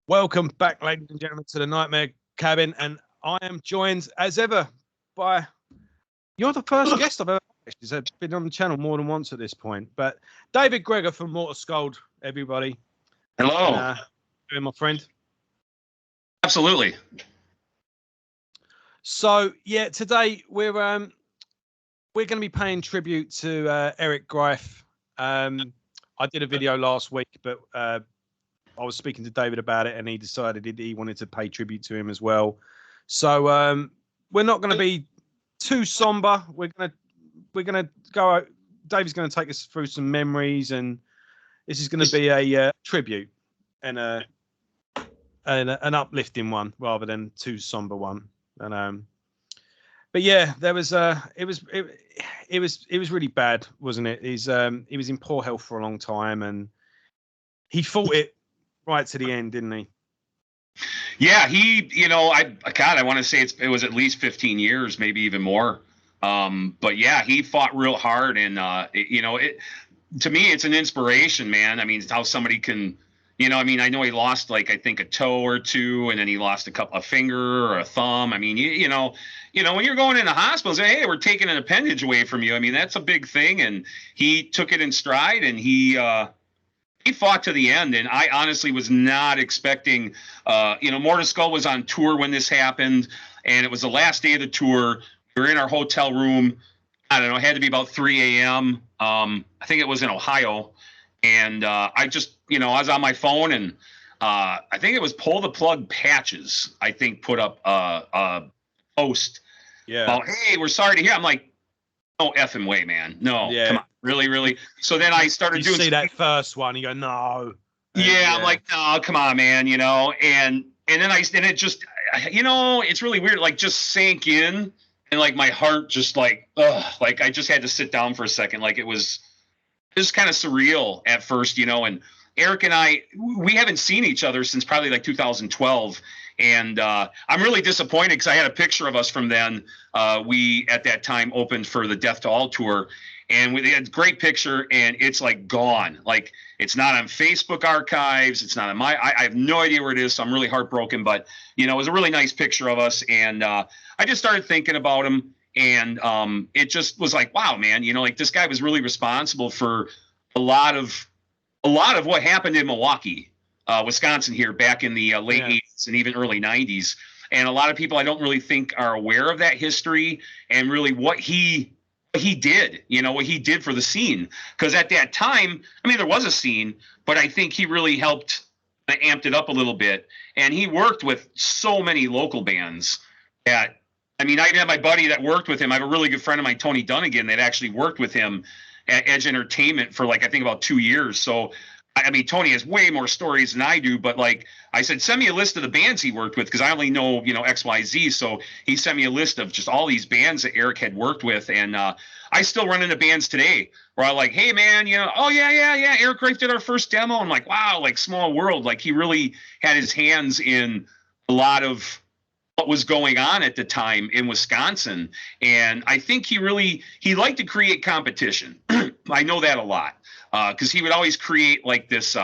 Welcome back, ladies and gentlemen, to the Nightmare Cabin, and I am joined, as ever, by... You're the first guest I've ever had. He's been on the channel more than once at this point, but David Gregor from Morta Skuld, everybody. Hello. And, my friend. Absolutely. So, yeah, today we're going to be paying tribute to Eric Greif. I did a video last week, but... I was speaking to David about it, and he decided he wanted to pay tribute to him as well. So we're not going to be too somber. We're gonna go out. David's going to take us through some memories, and this is going to be a tribute and an uplifting one rather than too somber one. And but yeah, there was it was really bad, wasn't it? He was in poor health for a long time, and he fought it right to the end, didn't he? Yeah, I want to say it was at least 15 years, maybe even more. But yeah, he fought real hard, and to me, it's an inspiration, man. I mean, how somebody can, I know he lost I think a toe or two, and then he lost a finger or a thumb. I mean, when you're going into hospital, say, hey, we're taking an appendage away from you. I mean, that's a big thing, and he took it in stride, and he fought to the end, and I honestly was not expecting. Morta Skuld was on tour when this happened, and it was the last day of the tour. We were in our hotel room. I don't know, it had to be about 3 a.m. I think it was in Ohio, and I just, I was on my phone, and I think it was Pull the Plug Patches. I think put up a post. Yeah. About, hey, we're sorry to hear. I'm like, no effing way, man. No, yeah. Come on. Really? So then I started doing. You see that first one, you go, no. Yeah, I'm like, no, come on, man, and then it just, it's really weird, just sank in, and my heart just I just had to sit down for a second, it was just kind of surreal at first, and Eric and we haven't seen each other since probably 2012. And I'm really disappointed because I had a picture of us from then. We, at that time, opened for the Death to All tour. And we had a great picture, and it's gone. It's not on Facebook archives. It's not on I have no idea where it is, so I'm really heartbroken. But, it was a really nice picture of us. And I just started thinking about him. And it just was wow, man, this guy was really responsible for a lot of what happened in Milwaukee, Wisconsin here back in the late 80s and even early 90s. And a lot of people I don't really think are aware of that history and really what he did, what he did for the scene. Because at that time, there was a scene, but I think he really helped amped it up a little bit. And he worked with so many local bands that, I even had my buddy that worked with him. I have a really good friend of mine, Tony Dunnigan, that actually worked with him at Edge Entertainment for I think about 2 years. So, Tony has way more stories than I do, but I said, send me a list of the bands he worked with because I only know, X, Y, Z. So he sent me a list of just all these bands that Eric had worked with. And I still run into bands today where I'm hey, man, oh, yeah. Eric Greif did our first demo. I'm wow, small world. He really had his hands in a lot of what was going on at the time in Wisconsin. And I think he liked to create competition. I know that a lot. Because he would always create this,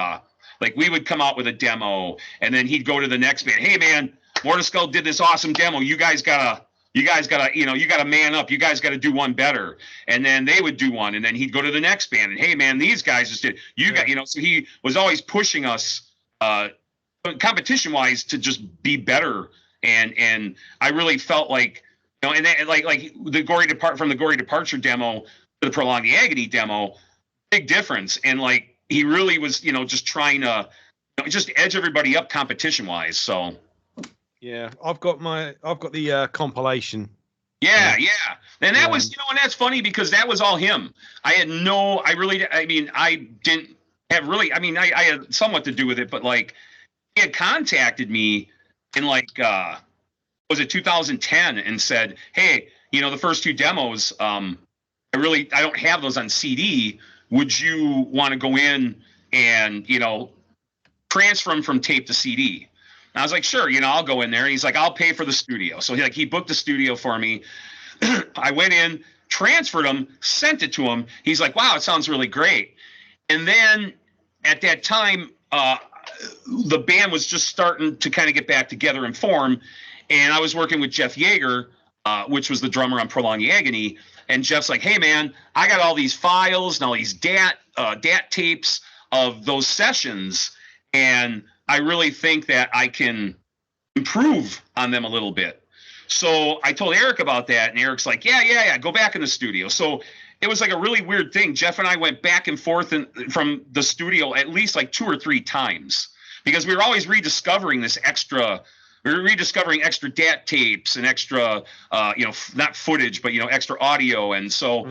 we would come out with a demo, and then he'd go to the next band. Hey, man, Morta Skuld did this awesome demo. You guys gotta, you gotta man up. You guys gotta do one better. And then they would do one, and then he'd go to the next band. And hey, man, these guys just did. So he was always pushing us, competition-wise, to just be better. And I really felt and then the Gory Departure demo, the Prolong the Agony demo. Big difference. And he really was just trying to just edge everybody up competition wise. So yeah, I've got the compilation. Yeah and that was and that's funny because that was all him. I didn't have really I had somewhat to do with it, but he had contacted me in was it 2010 and said, hey, the first two demos, I don't have those on CD. Would you want to go in and, transfer them from tape to CD? And I was sure, I'll go in there. And he's I'll pay for the studio. So he booked the studio for me. I went in, transferred them, sent it to him. He's wow, it sounds really great. And then at that time, the band was just starting to kind of get back together and form. And I was working with Jeff Yeager, which was the drummer on Prolong the Agony. And Jeff's like, hey, man, I got all these files and all these DAT tapes of those sessions. And I really think that I can improve on them a little bit. So I told Eric about that. And Eric's like, yeah, go back in the studio. So it was like a really weird thing. Jeff and I went back and forth from the studio at least like 2 or 3 times because we were always rediscovering extra DAT tapes and extra, not footage, but, extra audio. And so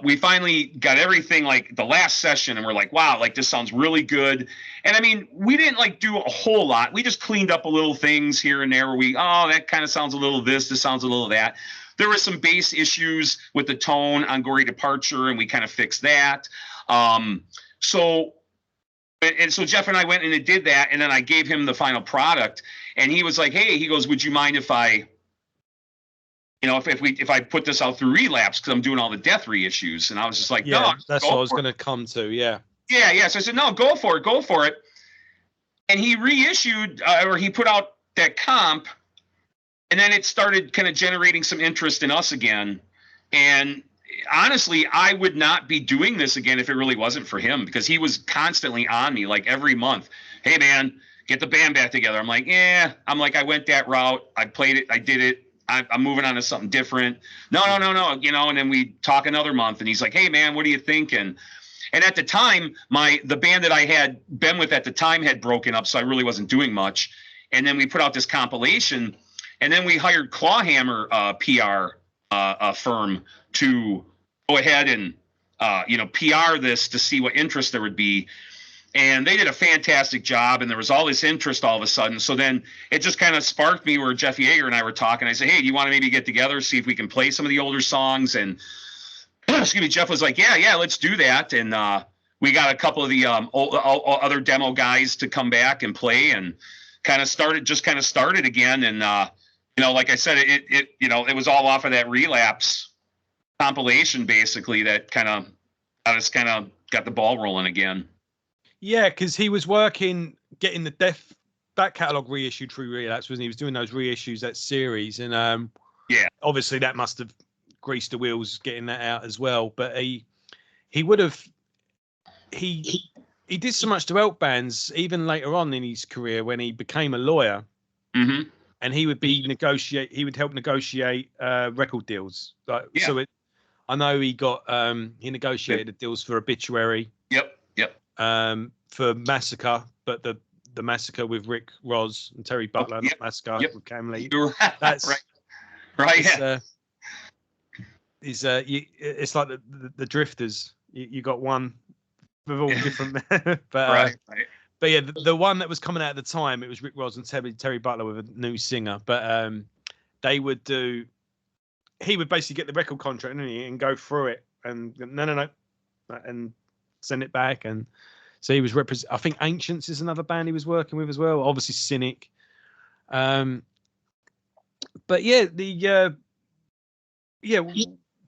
we finally got everything like the last session and we're like, wow, like this sounds really good. And I mean, we didn't like do a whole lot. We just cleaned up a little things here and there where that kind of sounds a little this sounds a little that. There were some bass issues with the tone on Gory Departure, and we kind of fixed that. So Jeff and I went and did that, and then I gave him the final product, and he was like, "Hey," he goes, "Would you mind if I, if I put this out through Relapse because I'm doing all the Death reissues?" And I was just like, "Yeah, no, that's what I was going to come to." Yeah. So I said, "No, go for it." And he reissued, or he put out that comp. And then it started kind of generating some interest in us again. And honestly, I would not be doing this again if it really wasn't for him because he was constantly on me like every month. Hey, man, get the band back together. I'm like, yeah. I'm like, I went that route. I played it. I did it. I'm moving on to something different. No. And then we talk another month and he's like, hey, man, what do you think? And at the time, the band that I had been with at the time had broken up. So I really wasn't doing much. And then we put out this compilation. And then we hired Clawhammer PR firm to go ahead and PR this to see what interest there would be. And they did a fantastic job, and there was all this interest all of a sudden. So then it just kind of sparked me where Jeff Yeager and I were talking. I said, hey, do you want to maybe get together, see if we can play some of the older songs? And excuse me, Jeff was like, yeah, let's do that. And we got a couple of the other demo guys to come back and play and kind of started again. And like I said, it was all off of that Relapse compilation, basically, that kind of got the ball rolling again. Yeah, because he was getting the Death back catalogue reissued through Relapse, wasn't he? He was doing those reissues, that series, and obviously that must have greased the wheels getting that out as well. But he did so much to help bands even later on in his career when he became a lawyer. Mm-hmm. And he would help negotiate record deals. So I know he negotiated the deals for Obituary. Yep. For Massacre, but the Massacre with Rick Ross and Terry Butler, not Massacre with Cam Lee. That's right. It's like the Drifters. You got one with all different, but right. But yeah, the one that was coming out at the time, it was Rick Ross and Terry Butler with a new singer. But he would basically get the record contract and go through it and no, and send it back. And so he was I think Ancients is another band he was working with as well. Obviously Cynic. But yeah,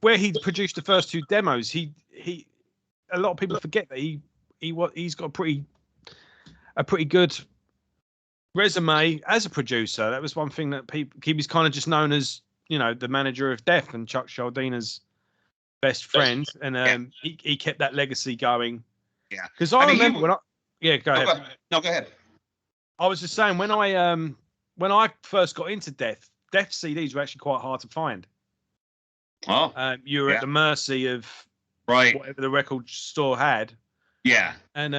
where he produced the first 2 demos, a lot of people forget that he's got a pretty good resume as a producer. That was one thing that he was kind of just known as, the manager of Death and Chuck Schuldina's best friend. And he kept that legacy going. Yeah. Because I remember go ahead. Go ahead. I was just saying, when I first got into Death CDs were actually quite hard to find. Oh. You were at the mercy of whatever the record store had. Yeah. And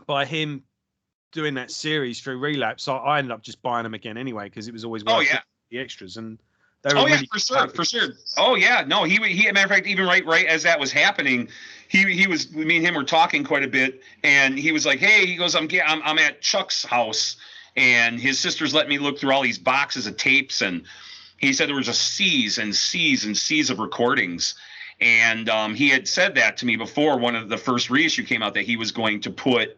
by him doing that series through Relapse, I ended up just buying them again anme because it was always the extras, and they were really for sure. Oh yeah, no, he matter of fact, even right as that was happening, he was, me and him were talking quite a bit, and he was like, hey, he goes, I'm at Chuck's house, and his sister's let me look through all these boxes of tapes, and he said there was just seas and seas and seas of recordings. And he had said that to me before one of the first reissue came out, that he was going to put,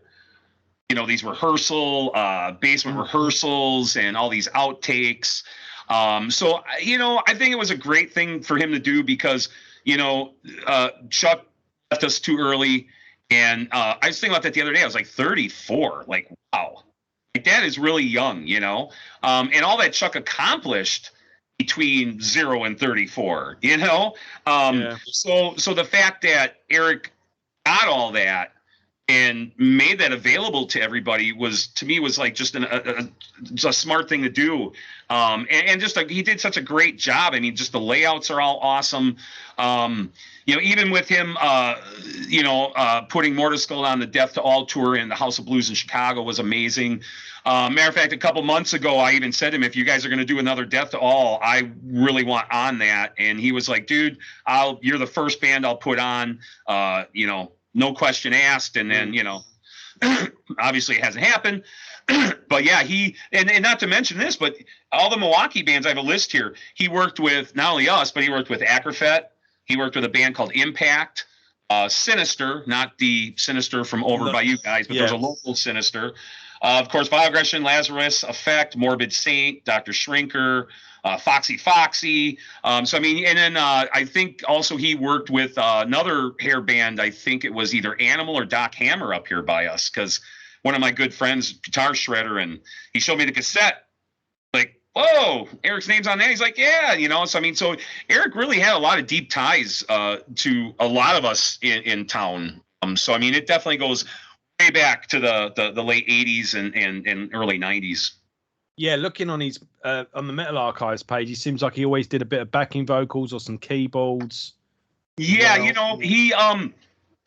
these basement rehearsals and all these outtakes. So, I think it was a great thing for him to do because, Chuck left us too early. And I was thinking about that the other day. I was like 34. Like, wow. Like, that is really young, you know? And all that Chuck accomplished between 0 and 34, you know? So the fact that Eric got all that and made that available to everybody was, to me, was like just a smart thing to do. And just like, he did such a great job. I mean, just the layouts are all awesome. You know, even with him, putting Morta Skuld on the Death to All tour in the House of Blues in Chicago was amazing. Matter of fact, a couple months ago, I even said to him, if you guys are going to do another Death to All, I really want on that. And he was like, dude, you're the first band I'll put on, no question asked. And then, obviously it hasn't happened. But yeah, and not to mention this, but all the Milwaukee bands, I have a list here. He worked with not only us, but he worked with Acrofet. He worked with a band called Impact, Sinister, not the Sinister from over by you guys, but there's a local Sinister. Of course, Bioaggression, Lazarus, Effect, Morbid Saint, Dr. Shrinker, Foxy. So, I mean, and then I think also he worked with another hair band. I think it was either Animal or Doc Hammer up here by us, because one of my good friends, guitar shredder, and he showed me the cassette. Like, whoa, Eric's name's on that. He's like, yeah, So, I mean, so Eric really had a lot of deep ties to a lot of us in town. So, I mean, it definitely goes way back to the late 80s and early 90s. Yeah, looking on his on the Metal Archives page, he seems like he always did a bit of backing vocals or some keyboards. Yeah, he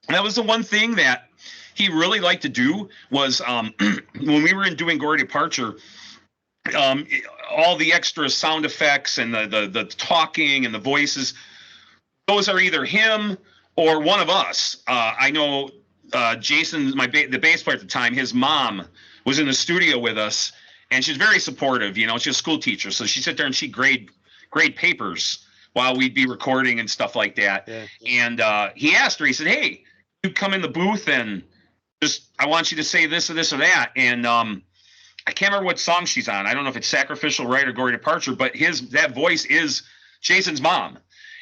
that was the one thing that he really liked to do was when we were doing Gory Departure, all the extra sound effects and the talking and the voices, those are either him or one of us. I know Jason, the bass player at the time, his mom was in the studio with us. And she's very supportive, she's a school teacher. So she'd sit there and she'd grade papers while we'd be recording and stuff like that. Yeah. And he asked her, he said, hey, you come in the booth and I want you to say this or this or that. And I can't remember what song she's on. I don't know if it's Sacrificial Right or Gory Departure, but that voice is Jason's mom.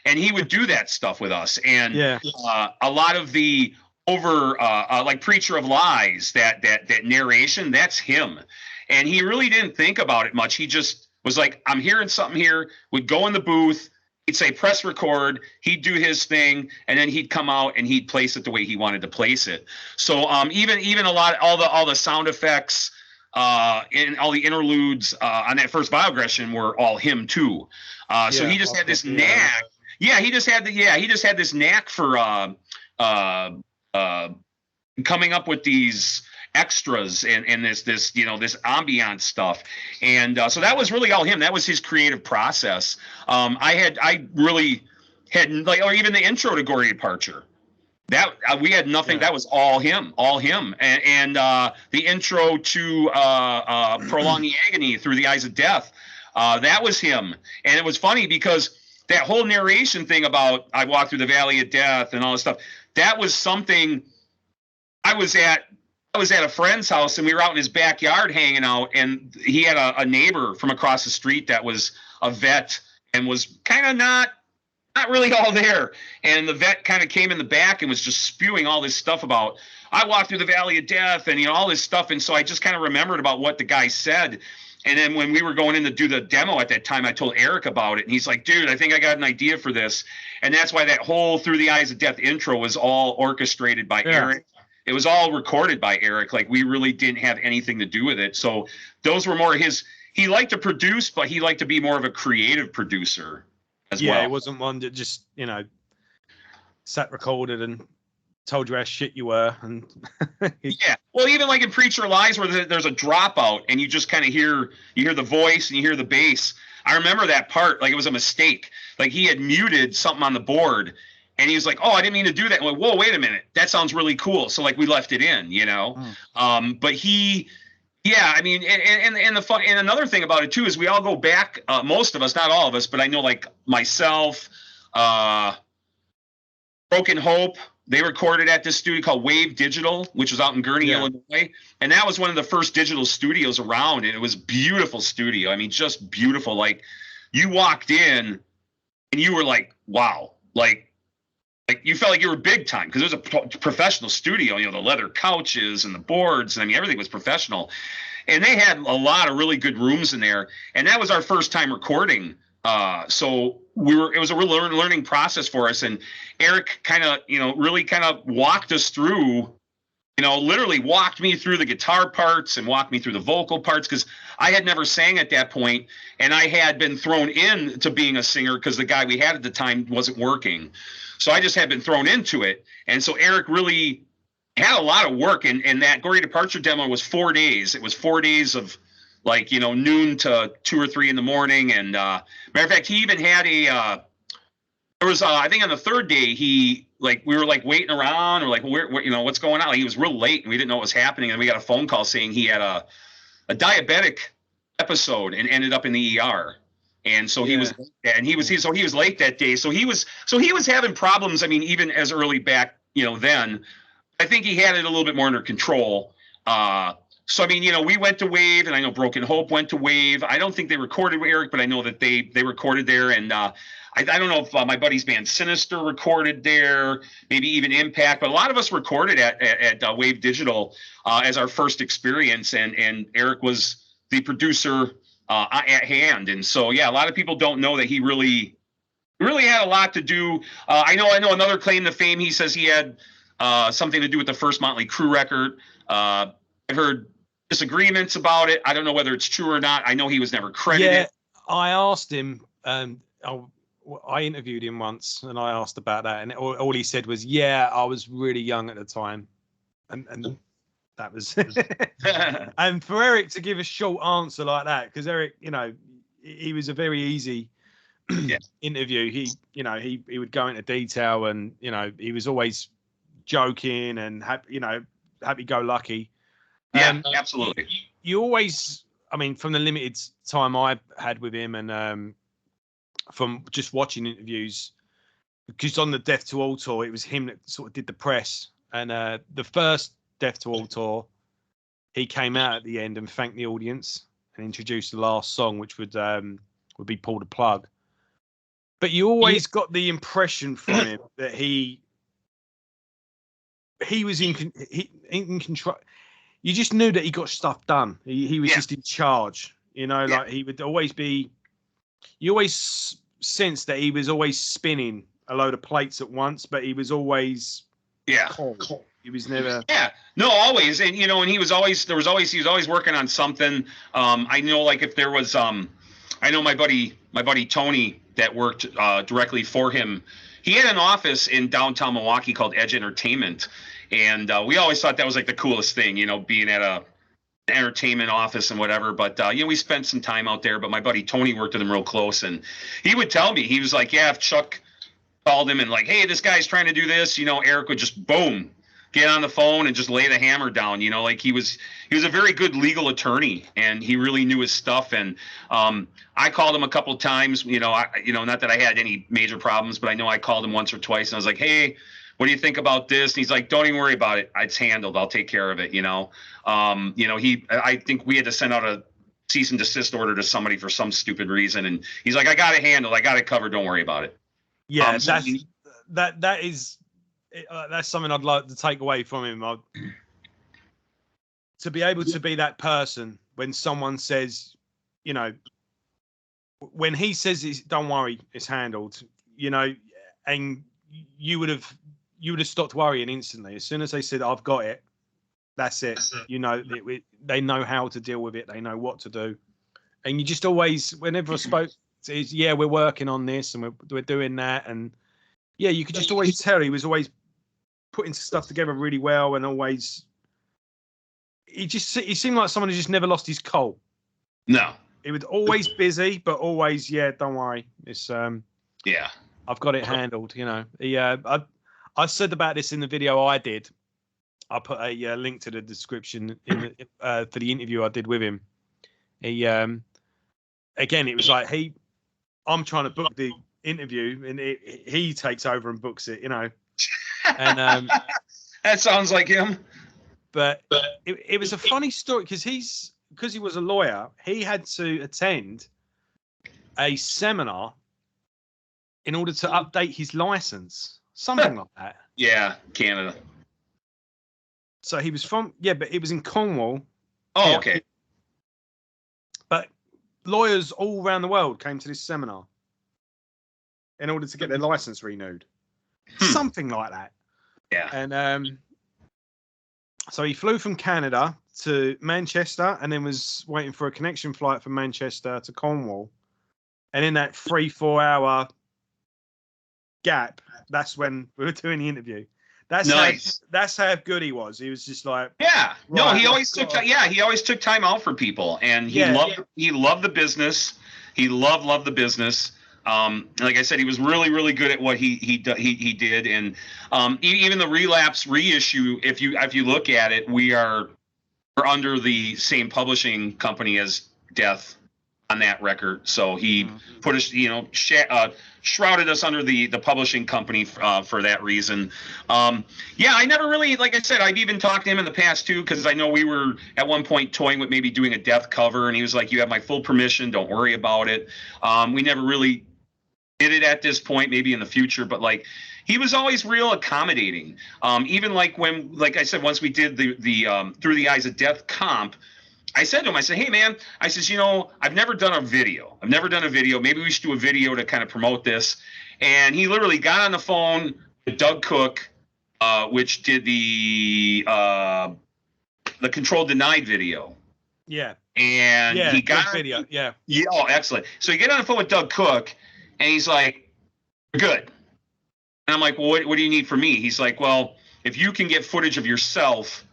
And he would do that stuff with us. And a lot of the like Preacher of Lies, that narration, that's him. And he really didn't think about it much. He just was like, I'm hearing something here, would go in the booth, he'd say press record, he'd do his thing, and then he'd come out and he'd place it the way he wanted to place it. So even a lot, all the sound effects and all the interludes on that first Bioaggression were all him too. So he just had this knack. Yeah, he just had this knack for coming up with these extras and this ambient stuff. And so that was really all him. That was his creative process. I really had, like, or even the intro to Gory Departure, that we had nothing. That was all him. And the intro to Prolonging Agony Through the Eyes of Death, that was him. And it was funny because that whole narration thing about I walked through the valley of death and all this stuff, that was something I was at a friend's house and we were out in his backyard hanging out, and he had a neighbor from across the street that was a vet and was kind of not really all there. And the vet kind of came in the back and was just spewing all this stuff about I walked through the valley of death and all this stuff. And so I just kind of remembered about what the guy said. And then when we were going in to do the demo at that time, I told Eric about it, and he's like, dude, I think I got an idea for this. And that's why that whole Through the Eyes of Death intro was all orchestrated by Eric. It was all recorded by Eric. Like, we really didn't have anything to do with it. So those were more he liked to produce, but he liked to be more of a creative producer as well. Yeah, it wasn't one that just, sat recorded and told you how shit you were. And yeah. Well, even like in Preacher Lies, where there's a dropout and you just kind of hear the voice and you hear the bass. I remember that part, like it was a mistake. Like, he had muted something on the board. And he was like, oh, I didn't mean to do that. I'm like, whoa, wait a minute. That sounds really cool. So, like, we left it in, But I mean, and the fun, and another thing about it too is we all go back, most of us, not all of us, but I know, like, myself, Broken Hope, they recorded at this studio called Wave Digital, which was out in Gurnee, Illinois. And that was one of the first digital studios around. And it was a beautiful studio. I mean, just beautiful. Like, you walked in and you were like, wow, like, like you felt like you were big time because it was a professional studio, the leather couches and the boards. And I mean, everything was professional. And they had a lot of really good rooms in there. And that was our first time recording. So it was a real learning process for us. And Eric kind of, really kind of walked us through, literally walked me through the guitar parts and walked me through the vocal parts because I had never sang at that point, and I had been thrown into being a singer because the guy we had at the time wasn't working. So I just had been thrown into it. And so Eric really had a lot of work, and that Gory Departure demo was 4 days. It was 4 days of like, noon to 2 or 3 in the morning. And matter of fact, he even had there was, I think on the third day, we were like waiting around or like, where what's going on? Like, he was real late and we didn't know what was happening. And we got a phone call saying he had a diabetic episode and ended up in the ER. And so he was late that day. So he was having problems. I mean, even as early back, then I think he had it a little bit more under control. So, I mean, we went to Wave, and I know Broken Hope went to Wave. I don't think they recorded with Eric, but I know that they recorded there. And I don't know if my buddy's band Sinister recorded there, maybe even Impact, but a lot of us recorded at Wave Digital as our first experience. And Eric was the producer at hand. And so, yeah, a lot of people don't know that he really had a lot to do. I know another claim to fame. He says he had something to do with the first Motley Crue record. I've heard disagreements about it. I don't know whether it's true or not. I know he was never credited. Yeah, I asked him. I interviewed him once, and I asked about that, and all he said was, "Yeah, I was really young at the time," and that was. And for Eric to give a short answer like that, because Eric, he was a very easy interview. He would go into detail, and he was always joking and happy-go-lucky. Yeah, absolutely. You always, I mean, from the limited time I had with him, and from just watching interviews, because on the Death to All tour, it was him that sort of did the press. And the first Death to All tour, he came out at the end and thanked the audience and introduced the last song, which would be Pull the Plug. But you always got the impression from him that he was in control. You just knew that he got stuff done. He was just in charge, like he would always be. You always sense that he was always spinning a load of plates at once, but he was always calm. He was never. Yeah, no, always, and and he was always working on something. I know, like if there was, I know my buddy Tony that worked directly for him. He had an office in downtown Milwaukee called Edge Entertainment. And we always thought that was like the coolest thing, being at an entertainment office and whatever. But, we spent some time out there. But my buddy Tony worked with him real close. And he would tell me, he was like, yeah, if Chuck called him and like, hey, this guy's trying to do this, Eric would just boom, get on the phone and just lay the hammer down. Like he was a very good legal attorney and he really knew his stuff. And I called him a couple of times, not that I had any major problems, but I know I called him once or twice and I was like, hey, what do you think about this? And he's like, don't even worry about it. It's handled. I'll take care of it. I think we had to send out a cease and desist order to somebody for some stupid reason. And he's like, I got it handled. I got it covered. Don't worry about it. Yeah, that's something I'd like to take away from him. To be able to be that person when someone says, when he says, don't worry, it's handled, and you would have stopped worrying instantly. As soon as they said, I've got it, that's it. They know how to deal with it. They know what to do. And you just always, whenever I spoke, is we're working on this and we're doing that. And you could just always tell he was always putting stuff together really well. And always, he seemed like someone who just never lost his coal. No. He was always busy, but always, don't worry. It's, I've got it handled, I said about this in the video I did. I put a link to the description for the interview I did with him. He, again, it was like, I'm trying to book the interview and he takes over and books it, And that sounds like him. But it was a funny story because he was a lawyer, he had to attend a seminar in order to update his license. something like that. Yeah, Canada. So he was from, but it was in Cornwall. Oh, Yeah. okay. But lawyers all around the world came to this seminar in order to get their license renewed. Something like that. Yeah. And so he flew from Canada to Manchester and then was waiting for a connection flight from Manchester to Cornwall. And in that 3-4 hour gap, that's when we were doing the interview. That's nice. That's how good he was. He was just like, yeah. Right, no, he always took he always took time out for people, and he loved the business. He loved the business. Like I said, he was really good at what he did, and even the relapse reissue. If you look at it, we're under the same publishing company as Death on that record. So he put us, shrouded us under the publishing company for that reason. I never really, like I said, I've even talked to him in the past too, because I know we were at one point toying with maybe doing a Death cover, and he was like, "You have my full permission. Don't worry about it." We never really did it at this point, maybe in the future, but like he was always real accommodating. Even like when, like I said, once we did the Through the Eyes of Death comp, I said to him, I said, "Hey man," I says, "I've never done a video. Maybe we should do a video to kind of promote this." And he literally got on the phone with Doug Cook, which did the Control Denied video. Yeah. And he got video. Yeah. Yeah. Oh, excellent. So he get on the phone with Doug Cook, and he's like, "Good." And I'm like, "Well, what do you need from me?" He's like, "Well, if you can get footage of yourself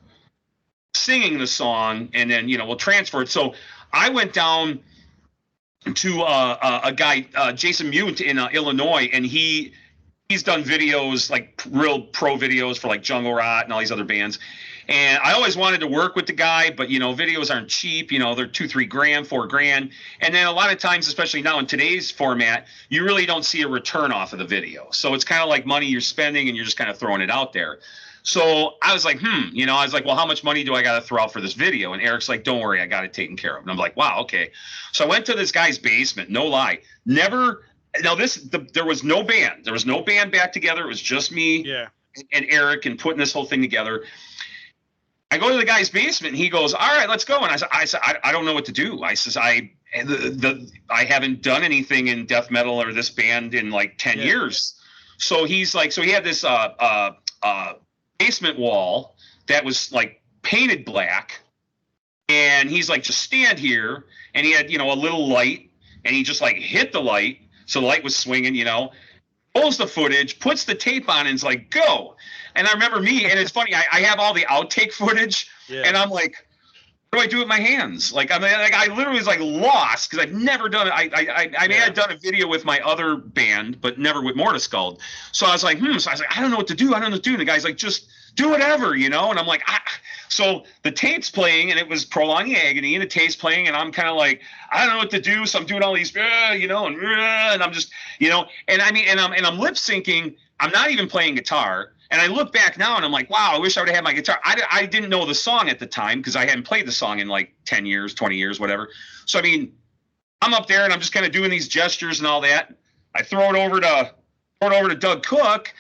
singing the song, and then we'll transfer it." So I went down to a guy, Jason Mute in Illinois, and he's done videos, like real pro videos for like Jungle Rot and all these other bands. And I always wanted to work with the guy, but videos aren't cheap. They're $2-3 grand, $4 grand, and then a lot of times, especially now in today's format, you really don't see a return off of the video. So it's kind of like money you're spending, and you're just kind of throwing it out there. So I was like, I was like, "Well, how much money do I got to throw out for this video?" And Eric's like, "Don't worry, I got it taken care of." And I'm like, "Wow, okay." So I went to this guy's basement, no lie. There was no band. There was no band back together. It was just me and Eric and putting this whole thing together. I go to the guy's basement, and he goes, "All right, let's go." And I said, I don't know what to do. I says, I haven't done anything in death metal or this band in like 10 years. So he's like, he had this basement wall that was like painted black, and he's like, "Just stand here." And he had a little light, and he just like hit the light, so the light was swinging, pulls the footage, puts the tape on, and is like, "Go." And I remember me, and it's funny, I have all the outtake footage, and I'm like, "What do I do with my hands?" Like, I mean, I literally was like lost, because I've never done it. I may have done a video with my other band, but never with Morta Skuld. So I was like, So I was like, I don't know what to do. And the guy's like, "Just do whatever, And I'm like, So the tape's playing, and it was Prolonging Agony, and the tape's playing, and I'm kind of like, I don't know what to do. So I'm doing all these, and I'm just, and I mean, and I'm lip syncing. I'm not even playing guitar. And I look back now, and I'm like, wow, I wish I would have had my guitar. I didn't know the song at the time, because I hadn't played the song in like 10 years, 20 years, whatever. So, I mean, I'm up there, and I'm just kind of doing these gestures and all that. I throw it over to Doug Cook,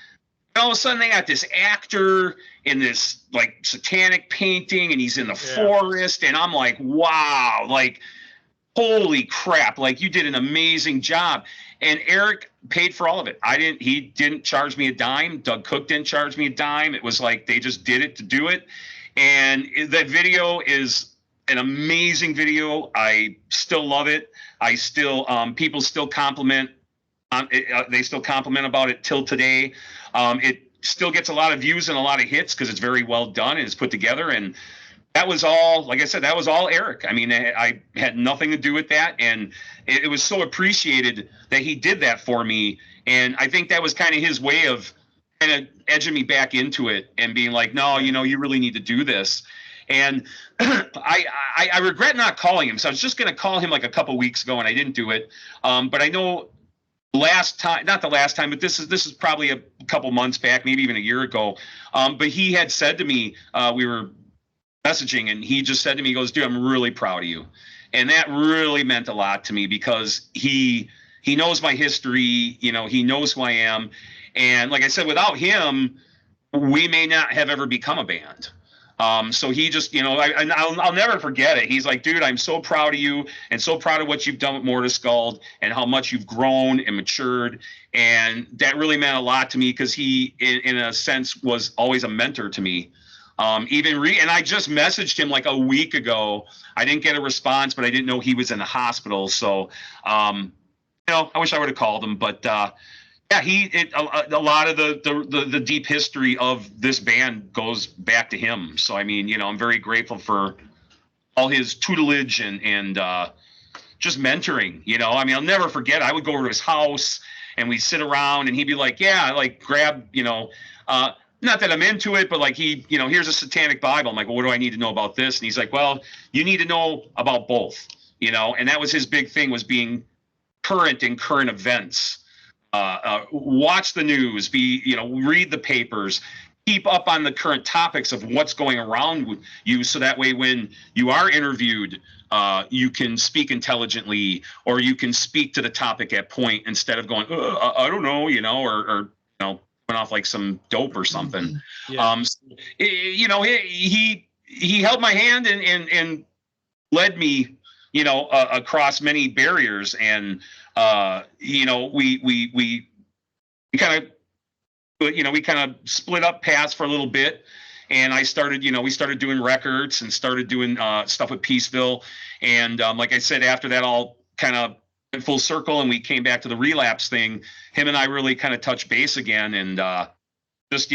and all of a sudden they got this actor in this like satanic painting, and he's in the forest, and I'm like, wow, like, holy crap, like, you did an amazing job. And Eric paid for all of it. He didn't charge me a dime. Doug Cook didn't charge me a dime. It was like they just did it to do it. And that video is an amazing video. I still love it. I still, people still compliment. They still compliment about it till today. It still gets a lot of views and a lot of hits, because it's very well done and it's put together. And that was all, like I said, that was all Eric. I mean, I had nothing to do with that. And it was so appreciated that he did that for me. And I think that was kind of his way of kind of edging me back into it and being like, "No, you really need to do this." And I regret not calling him. So I was just going to call him like a couple weeks ago, and I didn't do it. But I know not the last time, but this is probably a couple months back, maybe even a year ago. But he had said to me, we were messaging, and he just said to me, he goes, "Dude, I'm really proud of you." And that really meant a lot to me, because he knows my history, he knows who I am. And like I said, without him, we may not have ever become a band. So he just, I'll never forget it. He's like, dude, I'm so proud of you and so proud of what you've done with Morta Skuld and how much you've grown and matured. And that really meant a lot to me because he, in a sense, was always a mentor to me. And I just messaged him like a week ago. I didn't get a response, but I didn't know he was in the hospital. So, I wish I would have called him, but, yeah, a lot of the deep history of this band goes back to him. So, I mean, I'm very grateful for all his tutelage and just mentoring, I mean, I'll never forget. I would go over to his house and we'd sit around and he'd be like, yeah, like grab, not that I'm into it, but like here's a satanic Bible. I'm like, well, what do I need to know about this? And he's like, well, you need to know about both, and that was his big thing, was being current in current events. Watch the news, read the papers, keep up on the current topics of what's going around with you. So that way, when you are interviewed, you can speak intelligently, or you can speak to the topic at point instead of going, I don't know, or going off like some dope or something. Yeah. He held my hand and led me, across many barriers. And, we kind of split up paths for a little bit. And I started, we started doing records and started doing stuff with Peaceville. And like I said, after that, all kind of went full circle and we came back to the Relapse thing. Him and I really kind of touched base again. And just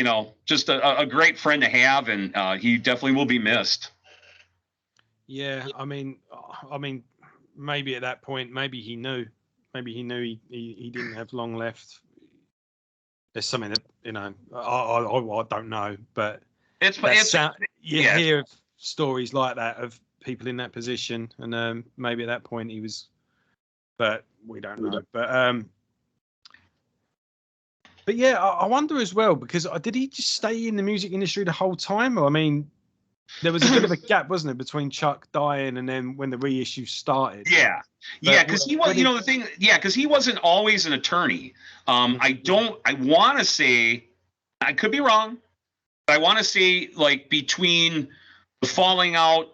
a great friend to have. And he definitely will be missed. Yeah, I mean, maybe at that point, maybe he knew he didn't have long left. There's something that I don't know, but you hear stories like that of people in that position, and maybe at that point he was, but we don't know. But yeah, I wonder as well, because did he just stay in the music industry the whole time? Or, I mean, there was a bit of a gap, wasn't it, between Chuck dying and then when the reissue started? Yeah. Yeah, because he was, because he wasn't always an attorney. I want to say, I could be wrong, but I want to say, like, between the falling out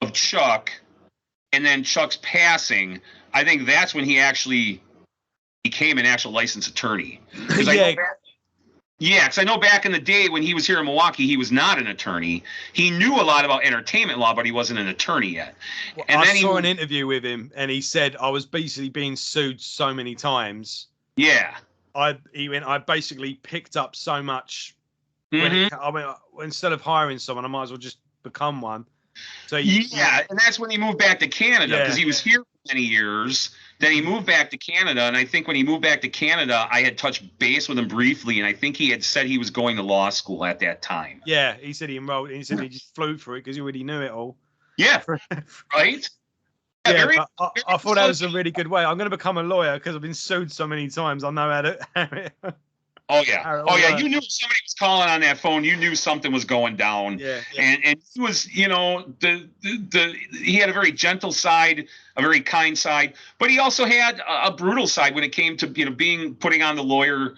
of Chuck and then Chuck's passing, I think that's when he actually became an actual licensed attorney. Because I know back in the day when he was here in Milwaukee, he was not an attorney. He knew a lot about entertainment law, but he wasn't an attorney yet. Well, and I saw an interview with him, and he said, I was basically being sued so many times. Yeah. I basically picked up so much. Instead of hiring someone, I might as well just become one. So and that's when he moved back to Canada, because he was here for many years. Then he moved back to Canada, and I think when he moved back to Canada, I had touched base with him briefly, and I think he had said he was going to law school at that time. Yeah, he said he enrolled, and he said he just flew for it because he already knew it all. Yeah, right? Yeah, I thought that was a really good way. I'm going to become a lawyer because I've been sued so many times. I know how to... Oh yeah. You knew somebody was calling on that phone. You knew something was going down. Yeah. And he was, he had a very gentle side, a very kind side, but he also had a brutal side when it came to putting on the lawyer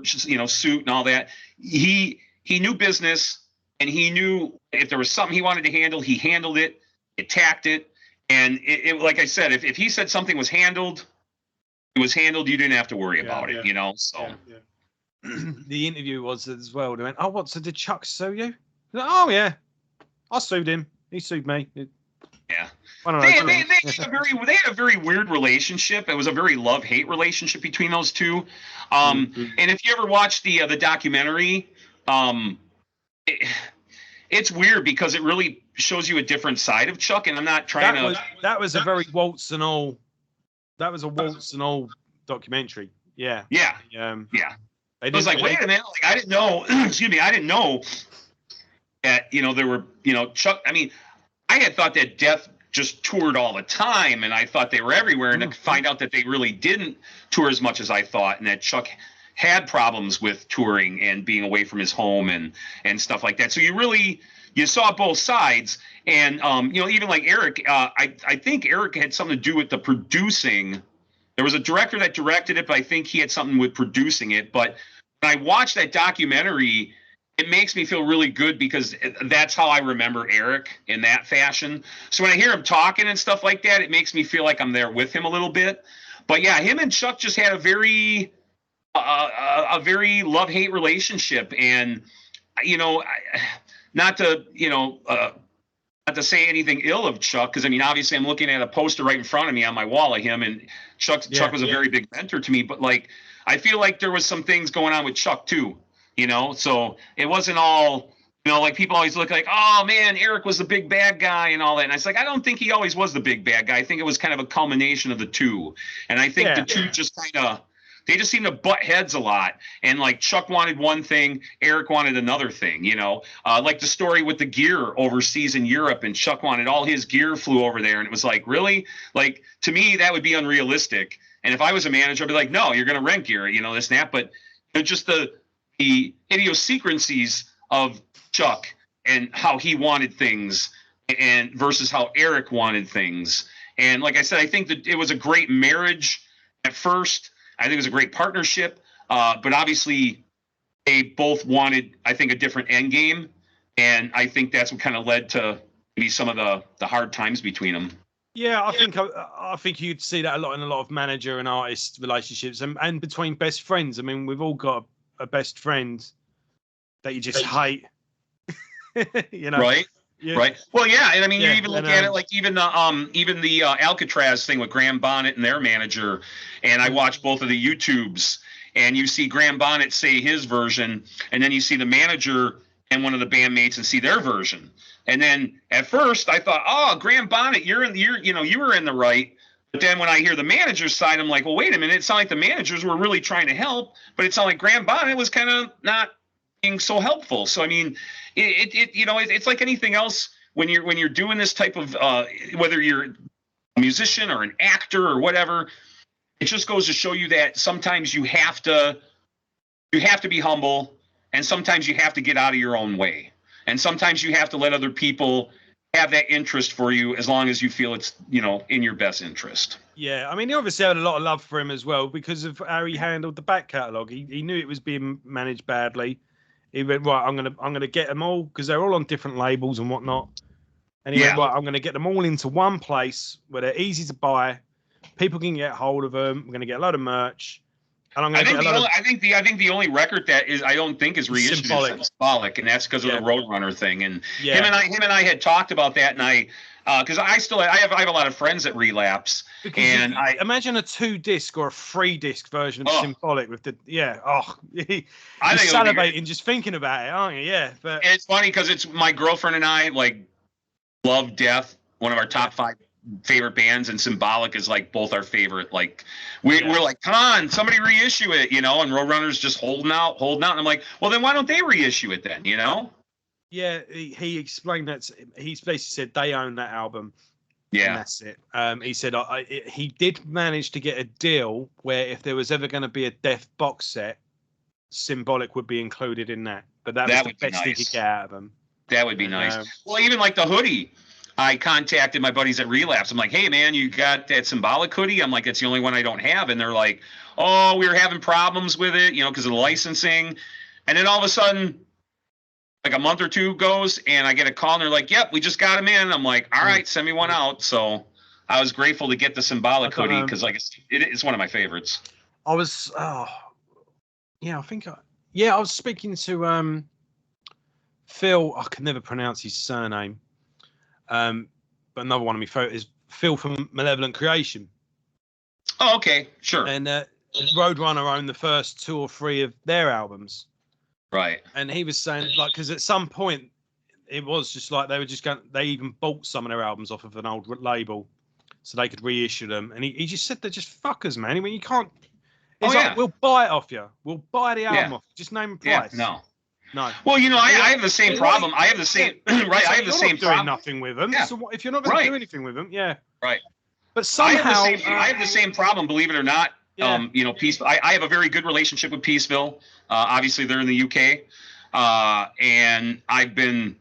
suit and all that. He knew business, and he knew if there was something he wanted to handle, he handled it, attacked it, and it like I said, if he said something was handled. It was handled. You didn't have to worry about it, So the interview was as well. They went, "Oh, so did Chuck sue you?" Like, "Oh yeah, I sued him. He sued me." Yeah. They had a very weird relationship. It was a very love-hate relationship between those two. And if you ever watch the documentary, it's weird because it really shows you a different side of Chuck. And I'm not trying That was a very waltz and all. That was a waltz and all documentary. Yeah. Yeah. I was like, wait a minute. Like, I didn't know. Excuse me. I didn't know that there were Chuck. I mean, I had thought that Death just toured all the time, and I thought they were everywhere, and to find out that they really didn't tour as much as I thought, and that Chuck had problems with touring and being away from his home and stuff like that. So you saw both sides. And, even like Eric, I think Eric had something to do with the producing There was a director that directed it, but I think he had something with producing it. But when I watched that documentary, it makes me feel really good because that's how I remember Eric in that fashion. So when I hear him talking and stuff like that, it makes me feel like I'm there with him a little bit. But yeah, him and Chuck just had a very love-hate relationship. And, not to say anything ill of Chuck, because I mean, obviously I'm looking at a poster right in front of me on my wall of him, and Chuck was a very big mentor to me. But like, I feel like there was some things going on with Chuck too, so it wasn't all, like people always look like, oh man, Eric was the big bad guy and all that. And I was like, I don't think he always was the big bad guy. I think it was kind of a culmination of the two. And I think the two just they just seem to butt heads a lot. And like Chuck wanted one thing, Eric wanted another thing, like the story with the gear overseas in Europe, and Chuck wanted all his gear flew over there. And it was like, really? Like, to me, that would be unrealistic. And if I was a manager, I'd be like, no, you're going to rent gear, this and that. But just the idiosyncrasies of Chuck and how he wanted things and versus how Eric wanted things. And like I said, I think that it was a great marriage at first. I think it was a great partnership, but obviously they both wanted, I think, a different end game, and I think that's what kind of led to maybe some of the hard times between them. Yeah, I think you'd see that a lot in a lot of manager and artist relationships, and between best friends. I mean, we've all got a best friend that you just hate, Right. Yeah. Right. Well, yeah, and I mean, you even look at it like even the Alcatraz thing with Graham Bonnet and their manager, and I watched both of the YouTubes, and you see Graham Bonnet say his version, and then you see the manager and one of the bandmates and see their version, and then at first I thought, oh, Graham Bonnet, you were in the right, but then when I hear the manager's side, I'm like, well, wait a minute, it sounded like the managers were really trying to help, but it sounded like Graham Bonnet was kind of not being so helpful. So I mean, it's like anything else when you're doing this type of whether you're a musician or an actor or whatever, it just goes to show you that sometimes you have to be humble, and sometimes you have to get out of your own way, and sometimes you have to let other people have that interest for you as long as you feel it's in your best interest. Yeah, I mean, he obviously had a lot of love for him as well because of how he handled the back catalogue. He knew it was being managed badly. He went, right, I'm gonna get them all because they're all on different labels and whatnot. And he went, right, I'm gonna get them all into one place where they're easy to buy. People can get hold of them. I'm gonna get a load of merch, and I'm gonna I think the only record that I don't think is reissued is Symbolic, and that's because of the Roadrunner thing. And him and I had talked about that, and I because I have a lot of friends that Relapse, because and I imagine a 2-disc or a 3-disc version of Symbolic with you're salivating just thinking about it, aren't you? Yeah, but and it's funny because it's my girlfriend and I like love Death, one of our top 5 favorite bands, and Symbolic is like both our favorite. Like we're like, come on, somebody reissue it, and Roadrunner's just holding out, and I'm like, well, then why don't they reissue it then, Yeah, he explained that. He basically said they own that album. Yeah, and that's it. He said he did manage to get a deal where if there was ever going to be a Death box set, Symbolic would be included in that. But that was the best he could get out of them. That would be nice. Well, even like the hoodie, I contacted my buddies at Relapse. I'm like, hey man, you got that Symbolic hoodie? I'm like, it's the only one I don't have. And they're like, oh, we were having problems with it, because of the licensing. And then all of a sudden, like a month or two goes, and I get a call, and they're like, yep, we just got them in. I'm like, all right, send me one out. So I was grateful to get the Symbolic hoodie because it's one of my favorites. I was, I was speaking to Phil. I can never pronounce his surname. But another one of my favorites is Phil from Malevolent Creation. Oh, okay, sure. And Roadrunner owned the first 2 or 3 of their albums. Right. And he was saying, like, because at some point it was just like they were just going, they even bought some of their albums off of an old label so they could reissue them. And he just said they're just fuckers, man. I mean, you can't. It's like, we'll buy it off you. We'll buy the album off you. Just name a price. Yeah, no. Well, I have the same problem. I have the same, right. I have the same problem. Doing nothing with them. Yeah. So if you're not going to do anything with them, Right. But somehow. I have the same problem, believe it or not. Yeah. Peace. I have a very good relationship with Peaceville. Obviously, they're in the UK, and I've been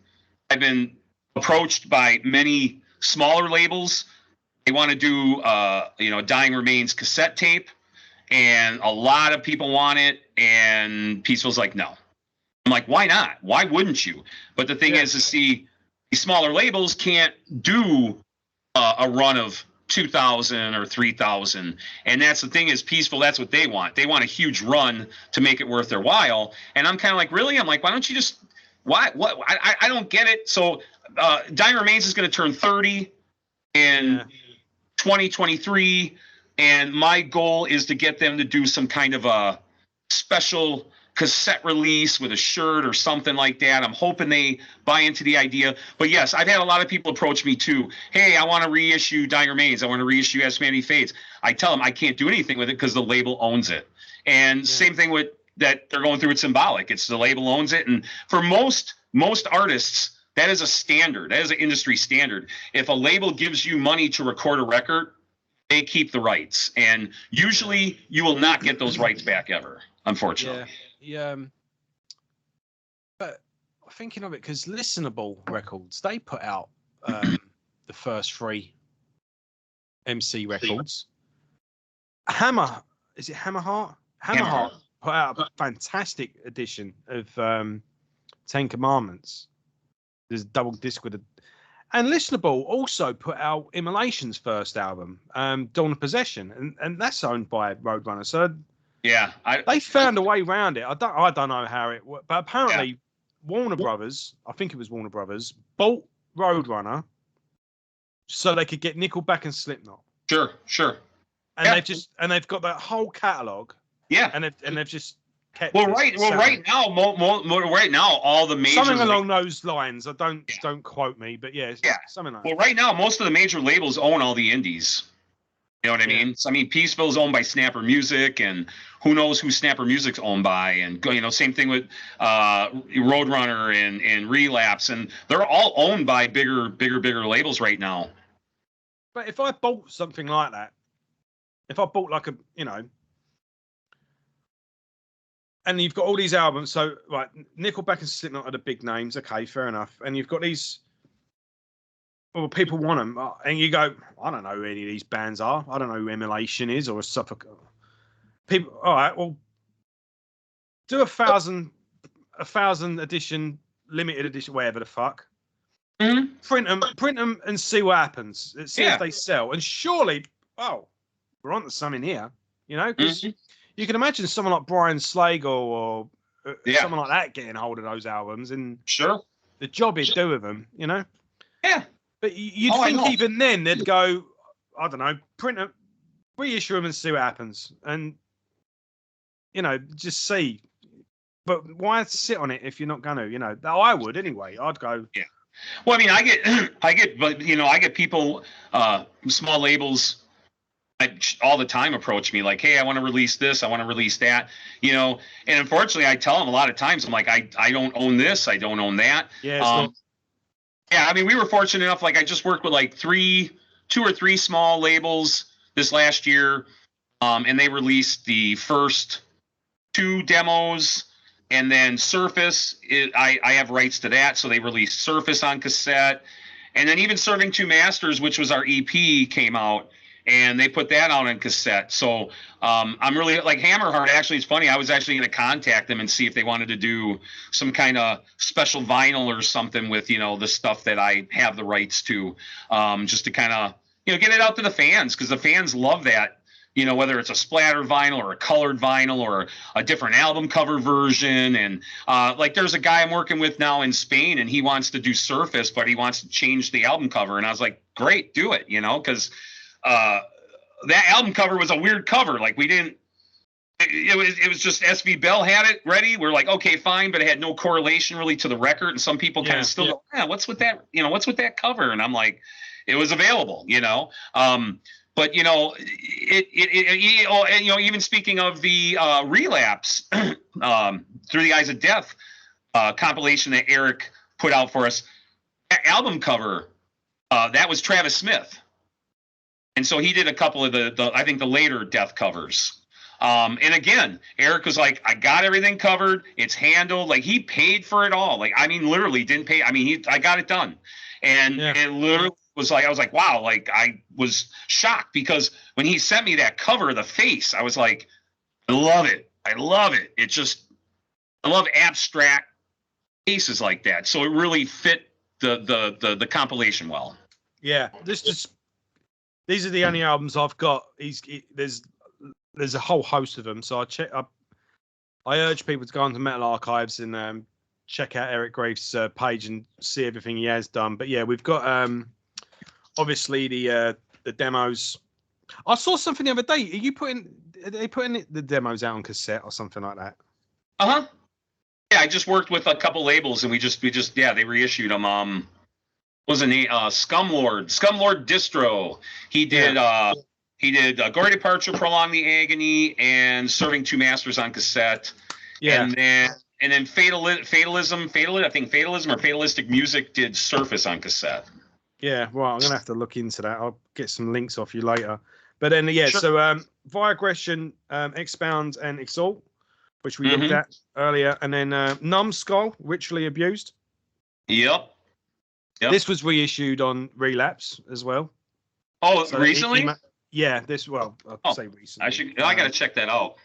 approached by many smaller labels They want to do, Dying Remains cassette tape, and a lot of people want it, and Peaceful's like, no. I'm like, why not? Why wouldn't you? But the thing is, these smaller labels can't do a run of 2,000 or 3,000, and that's the thing is Peaceful. That's what they want. They want a huge run to make it worth their while. And I'm kind of like, really? I'm like, why don't you just? Why? What? I don't get it. So, Dying Remains is going to turn 30 in 2023, and my goal is to get them to do some kind of a special cassette release with a shirt or something like that. I'm hoping they buy into the idea. But yes, I've had a lot of people approach me too. Hey, I want to reissue Dying Remains. I want to reissue As Humanity Fades. I tell them I can't do anything with it because the label owns it. And same thing with that they're going through with Symbolic. It's the label owns it. And for most artists, that is a standard. That is an industry standard. If a label gives you money to record a record, they keep the rights. And usually you will not get those rights back ever, unfortunately. Yeah. But thinking of it, because Listenable Records, they put out the first 3 MC records. Is it Hammerheart? Hammerheart put out a fantastic edition of 10 Commandments. There's a double disc with and Listenable also put out Immolation's first album, Dawn of Possession, and that's owned by Roadrunner. So yeah, they found a way around it. I don't know how it worked, but apparently Warner Brothers, I think it was Warner Brothers, bought Roadrunner so they could get Nickelback and Slipknot. Sure. And they've got that whole catalog. Yeah, and they've just kept. Right now, all the major something along those lines. I don't quote me, but something like. Well, right now, most of the major labels own all the indies. You know what I mean? So, I mean, Peaceful is owned by Snapper Music, and who knows who Snapper Music's owned by, and same thing with Roadrunner and Relapse, and they're all owned by bigger labels right now. But if I bought something like that, if I bought like and you've got all these albums, so right, Nickelback and Slipknot are the big names, okay, fair enough, and you've got these. Well, people want them, and you go, I don't know who any of these bands are. I don't know who Immolation is or a Suffolk. People, all right, well, do a thousand edition, limited edition, whatever the fuck. Mm-hmm. Print them, and see what happens. See if they sell. And surely, we're onto something here, because you can imagine someone like Brian Slagle or someone like that getting hold of those albums, and the job he'd do with them, Yeah. But you'd think even then they'd go, I don't know, print them, reissue them and see what happens. And, just see. But why sit on it if you're not going to, I would anyway. I'd go. Yeah. Well, I mean, I get people, small labels all the time approach me like, hey, I want to release this. I want to release that, and unfortunately I tell them a lot of times, I'm like, I don't own this. I don't own that. Yeah. Yeah, I mean, we were fortunate enough. Like, I just worked with like 2 or 3 small labels this last year, and they released the first 2 demos, and then Surface. I have rights to that, so they released Surface on cassette, and then even Serving Two Masters, which was our EP, came out, and they put that out on cassette. So I'm really like Hammerheart. Actually, it's funny. I was actually going to contact them and see if they wanted to do some kind of special vinyl or something with, the stuff that I have the rights to, just to kind of, get it out to the fans, because the fans love that, whether it's a splatter vinyl or a colored vinyl or a different album cover version. And like there's a guy I'm working with now in Spain, and he wants to do Surface, but he wants to change the album cover. And I was like, great, do it, because that album cover was a weird cover. Like it was just SV Bell had it ready. We're like, okay, fine, but it had no correlation really to the record. And some people kind of still go, what's with that? What's with that cover? And I'm like, it was available, but even speaking of the Relapse, Through the Eyes of Death compilation that Eric put out for us, that album cover, that was Travis Smith. And so he did a couple of I think the later Death covers. And again, Eric was like, I got everything covered. It's handled. Like, he paid for it all. Like, I mean, literally didn't pay. I mean, I got it done. And literally was like, I was like, wow, like I was shocked because when he sent me that cover of the face, I was like, I love it. I love it. It just, I love abstract faces like that. So it really fit the compilation well. Yeah, these are the only albums I've got. There's a whole host of them. So I urge people to go onto Metal Archives and check out Eric Graif's page and see everything he has done. But yeah, we've got obviously the demos. I saw something the other day. Are they putting the demos out on cassette or something like that? Uh-huh. Yeah, I just worked with a couple labels and we just they reissued them. What was the name? Scumlord Distro. He did Gory Departure, Prolong the Agony, and Serving Two Masters on cassette. Yeah. And then Fatalism, I think Fatalism or Fatalistic Music did Surface on cassette. Yeah, well, I'm gonna have to look into that. I'll get some links off you later. But then sure. So Via Aggression, Expound and Exalt, which we looked at earlier, and then Numbskull, Ritually Abused. Yep. This was reissued on Relapse as well. Oh, so recently? I'll say recently. I gotta check that out.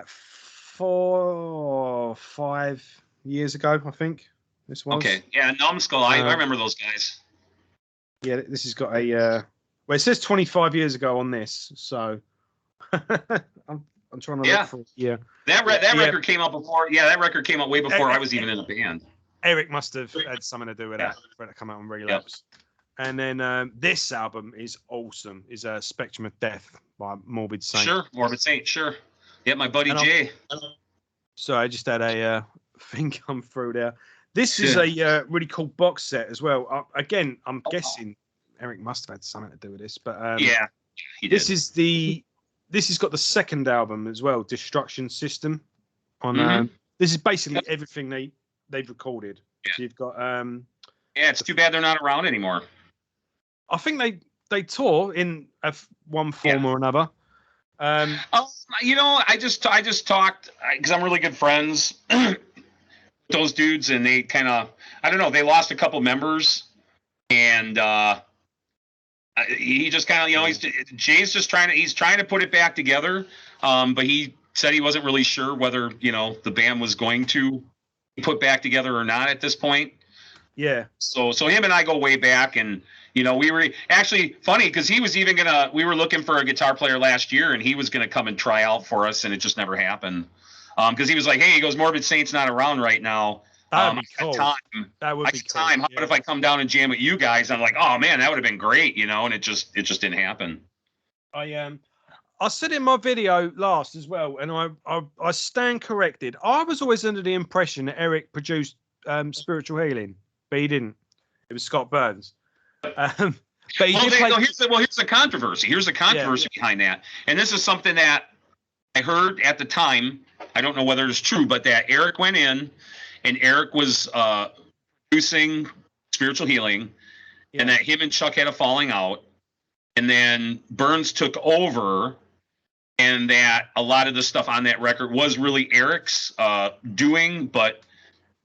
4 or 5 years ago, I think this was. Okay, yeah, Numbskull. I remember those guys. Yeah, this has got a. Well, it says 25 years ago on this, so I'm trying to look for. Yeah, that record came out before. Yeah, that record came out way before I was even in the band. Eric must have had something to do with that for it to come out on Relapse. Yep. And then this album is awesome. Is Spectrum of Death by Morbid Saint. Sure, Morbid Saint. Sure. Yeah, my buddy Jay. So I just had a thing come through there. This is a really cool box set as well. Again, I'm guessing Eric must have had something to do with this, but yeah, this has got the second album as well, Destruction System. On this is basically everything they've recorded. Yeah. So you've got it's too bad they're not around anymore. I think they tour in one form or another. I just talked because I'm really good friends with those dudes, and they kind of, I don't know, they lost a couple members, and he just kind of, Jay's just he's trying to put it back together, but he said he wasn't really sure whether the band was going to put back together or not at this point. Yeah. So him and I go way back, and we were actually funny because he was even we were looking for a guitar player last year, and he was gonna come and try out for us, and it just never happened. Because he was like, hey, he goes, Morbid Saint's not around right now. That'd be cool. That would be cool. How about if I come down and jam with you guys? I'm like, oh man, that would have been great, and it just didn't happen. I said in my video last as well, and I stand corrected. I was always under the impression that Eric produced Spiritual Healing, but he didn't. It was Scott Burns. But here's the controversy. Here's the controversy behind that, and this is something that I heard at the time. I don't know whether it's true, but that Eric went in, and Eric was producing Spiritual Healing, and that him and Chuck had a falling out, and then Burns took over, and that a lot of the stuff on that record was really Eric's doing, but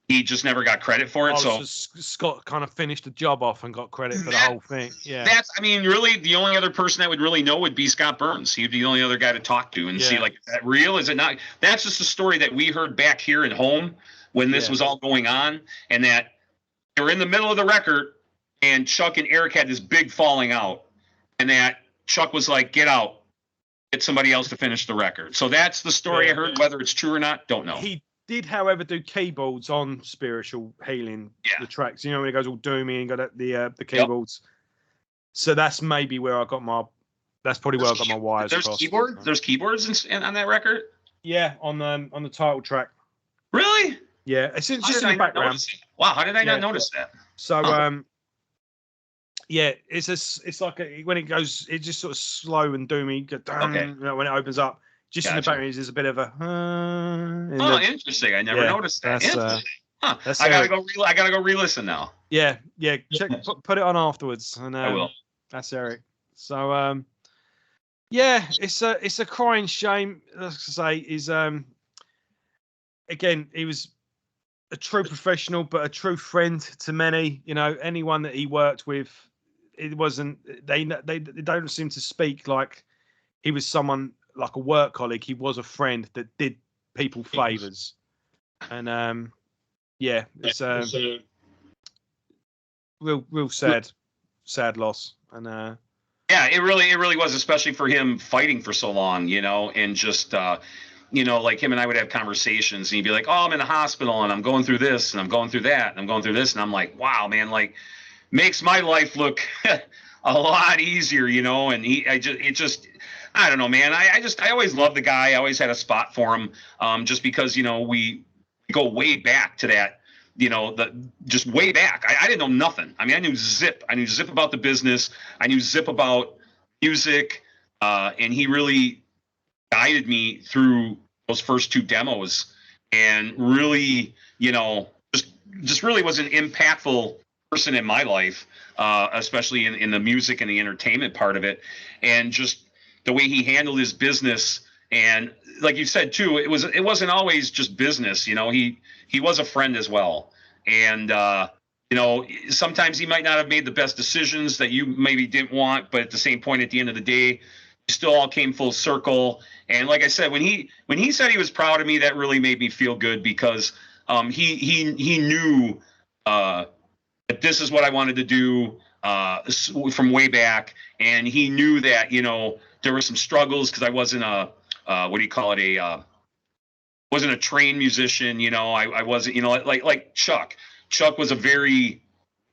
he just never got credit for it. So Scott kind of finished the job off and got credit for the whole thing. Yeah, really the only other person that would really know would be Scott Burns. He'd be the only other guy to talk to and see, like, is that real? Is it not? That's just a story that we heard back here at home when this was all going on, and that they were in the middle of the record, and Chuck and Eric had this big falling out, and that Chuck was like, get out, get somebody else to finish the record. So that's the story I heard. Whether it's true or not, don't know. He did, however, do keyboards on Spiritual Healing, the tracks. When it goes all doomy and got the keyboards. Yep. So that's maybe where I got my. That's probably where I got my wires. There's keyboards. There's keyboards on that record. Yeah, on the title track. Really? Yeah, it's just in the background. Wow, how did I not notice that? So it's like when it goes, it's just sort of slow and doomy. When it opens up. Just in the background, there's a bit of a. Interesting! I never noticed that. I gotta go re-listen now. Yeah. Check, put it on afterwards, and I will. That's Eric. So, it's a crying shame. Let's say is again, he was a true professional, but a true friend to many. Anyone that he worked with, it wasn't. They don't seem to speak like he was someone like a work colleague. He was a friend that did people favors, and yeah, it's real sad loss, and yeah, it really was, especially for him fighting for so long, and just like him and I would have conversations, and he'd be like, "Oh, I'm in the hospital, and I'm going through this, and I'm going through that, and I'm going through this," and I'm like, "Wow, man, like makes my life look a lot easier," and I don't know, man. I always loved the guy. I always had a spot for him, just because we go way back to that. Just way back. I didn't know nothing. I mean, I knew zip. I knew zip about the business. I knew zip about music. And he really guided me through those first 2 demos, and really, just really was an impactful person in my life, especially in the music and the entertainment part of it. And just the way he handled his business. And like you said too, it wasn't always just business. He was a friend as well. And sometimes he might not have made the best decisions that you maybe didn't want, but at the same point, at the end of the day, you still all came full circle. And like I said, when he said he was proud of me, that really made me feel good, because he knew that this is what I wanted to do from way back, and he knew that there were some struggles because I wasn't wasn't a trained musician. I wasn't, like Chuck. Chuck was a very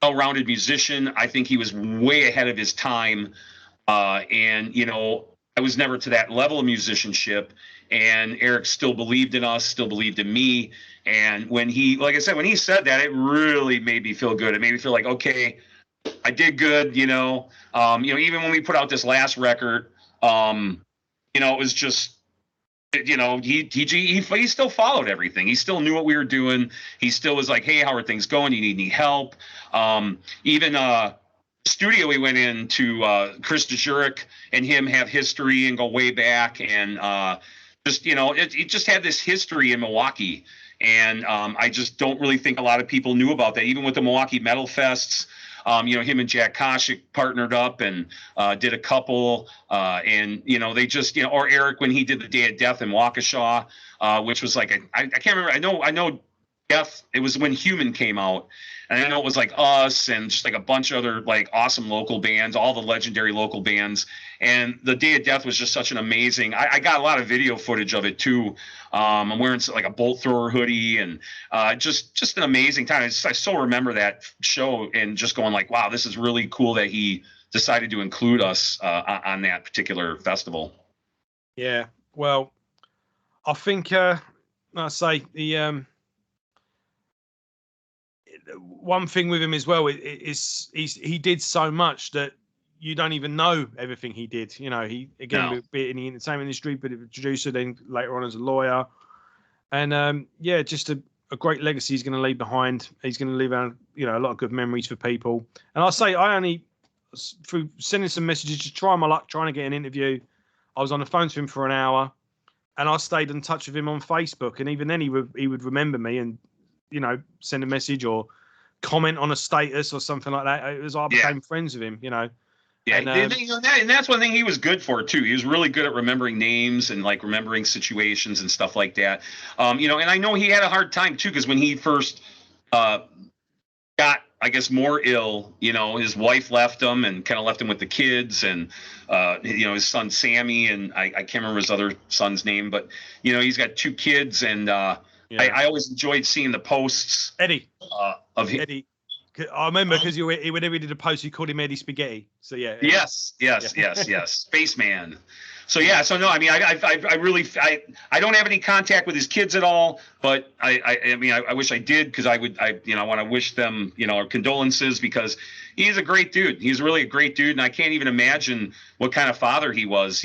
well-rounded musician. I think he was way ahead of his time. And I was never to that level of musicianship. And Eric still believed in us, still believed in me. And when like I said, when he said that, it really made me feel good. It made me feel like, okay, I did good, even when we put out this last record, it was just, he still followed everything. He still knew what we were doing. He still was like, "Hey, how are things going? You need any help?" Even studio we went into, Chris DeJuric and him have history and go way back, and it just had this history in Milwaukee. And I just don't really think a lot of people knew about that, even with the Milwaukee Metal Fests. Him and Jack Koshik partnered up and did a couple, and they just, or Eric when he did the Day of Death in Waukesha, which was like I can't remember. I know Death. It was when Human came out, and I know it was like us and just like a bunch of other like awesome local bands, all the legendary local bands. And the Day of Death was just such an amazing. I got a lot of video footage of it too. I'm wearing like a bolt thrower hoodie, and just an amazing time. I still remember that show and just going like, wow, this is really cool that he decided to include us on that particular festival. Yeah, well, I think I say the one thing with him as well is he did so much that you don't even know everything he did. He again bit in the entertainment industry, but a producer, then later on as a lawyer, and just a great legacy he's going to leave behind. He's going to leave out a lot of good memories for people. And I only through sending some messages, just trying my luck, trying to get an interview. I was on the phone to him for an hour, and I stayed in touch with him on Facebook. And even then, he would remember me and send a message or comment on a status or something like that. It was I became friends with him. Yeah, and that's one thing he was good for too. He was really good at remembering names and like remembering situations and stuff like that. And I know he had a hard time too, because when he first got, I guess, more ill, his wife left him and kind of left him with the kids, and his son Sammy, and I can't remember his other son's name, but he's got 2 kids, and I always enjoyed seeing the posts. Eddie of him. Eddie. I remember because whenever he did a post, you called him Eddie Spaghetti. So yeah. Yes, Spaceman. So yeah, so no, I mean, I really don't have any contact with his kids at all, but I wish I did, because I want to wish them our condolences, because he's a great dude. He's really a great dude, and I can't even imagine what kind of father he was.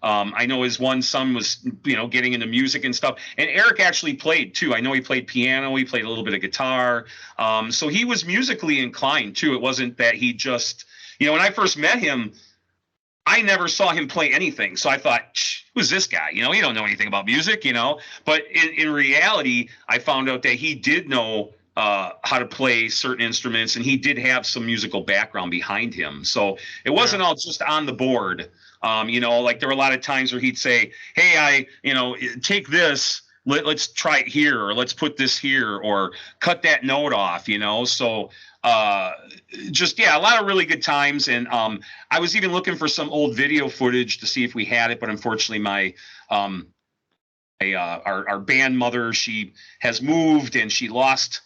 I know his one son was getting into music and stuff, and Eric actually played too. I know he played piano, he played a little bit of guitar, so he was musically inclined too. It wasn't that he just when I first met him, I never saw him play anything. So I thought, who's this guy? He don't know anything about music, But in reality, I found out that he did know how to play certain instruments, and he did have some musical background behind him. So it wasn't all just on the board. Like there were a lot of times where he'd say, hey, take this, let's try it here, or let's put this here, or cut that note off, So a lot of really good times. And I was even looking for some old video footage to see if we had it, but unfortunately our band mother, she has moved and she lost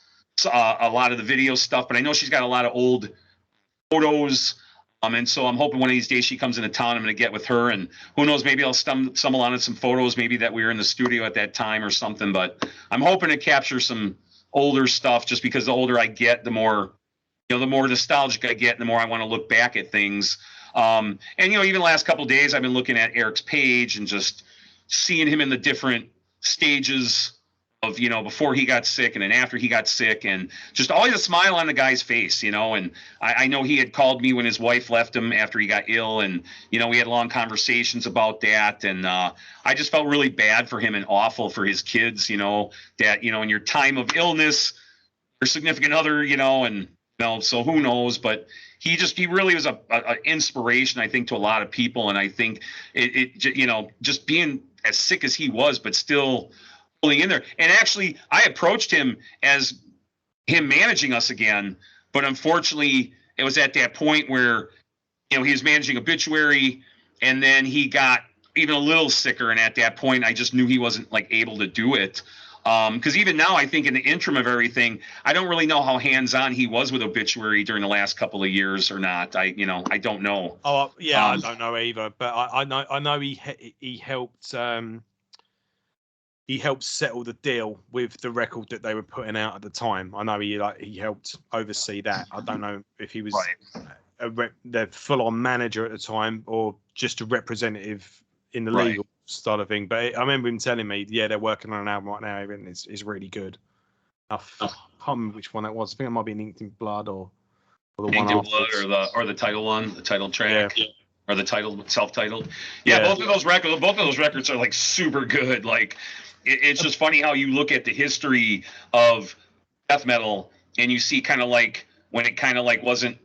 a lot of the video stuff, but I know she's got a lot of old photos. And so I'm hoping one of these days she comes into town. I'm going to get with her, and who knows, maybe I'll stumble on some photos, maybe that we were in the studio at that time or something. But I'm hoping to capture some older stuff, just because the older I get, the more nostalgic I get, and the more I want to look back at things. And even the last couple of days, I've been looking at Eric's page and just seeing him in the different stages of, before he got sick and then after he got sick, and just always a smile on the guy's face, and I know he had called me when his wife left him after he got ill, and, we had long conversations about that. And I just felt really bad for him and awful for his kids, that, in your time of illness, your significant other, so who knows, but he really was a inspiration, I think, to a lot of people. And I think just being as sick as he was, but still pulling in there. And actually, I approached him as him managing us again, but unfortunately, it was at that point where, he was managing Obituary, and then he got even a little sicker. And at that point, I just knew he wasn't able to do it. Because even now, I think in the interim of everything, I don't really know how hands-on he was with Obituary during the last couple of years or not. I don't know. Oh yeah, I don't know either. But I know he helped. He helped settle the deal with the record that they were putting out at the time. I know he helped oversee that. I don't know if he was the full-on manager at the time or just a representative in the legal side of thing. But I remember him telling me, they're working on an album right now, and it's really good. I can't remember which one that was. I think it might be Inked in Blood or the Inked one in Blood or the title one, the title track. Yeah. Or the title, self-titled. Yeah, both of those records are super good. It's just funny how you look at the history of death metal and you see kind of when it wasn't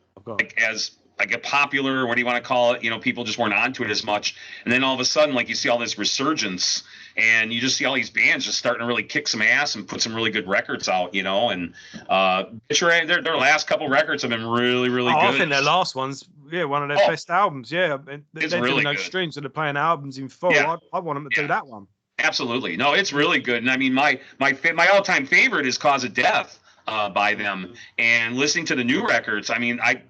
as a popular, what do you want to call it? People just weren't onto it as much. And then all of a sudden, you see all this resurgence, and you just see all these bands just starting to really kick some ass and put some really good records out, And their last couple records have been really, really good. I think their last one's one of their best albums. Yeah, they're really doing those good. streams, so they're playing albums in full. Yeah. I want them to do that one. Absolutely. No, it's really good. And I mean, my all-time favorite is Cause of Death by them. And listening to the new records, I mean, I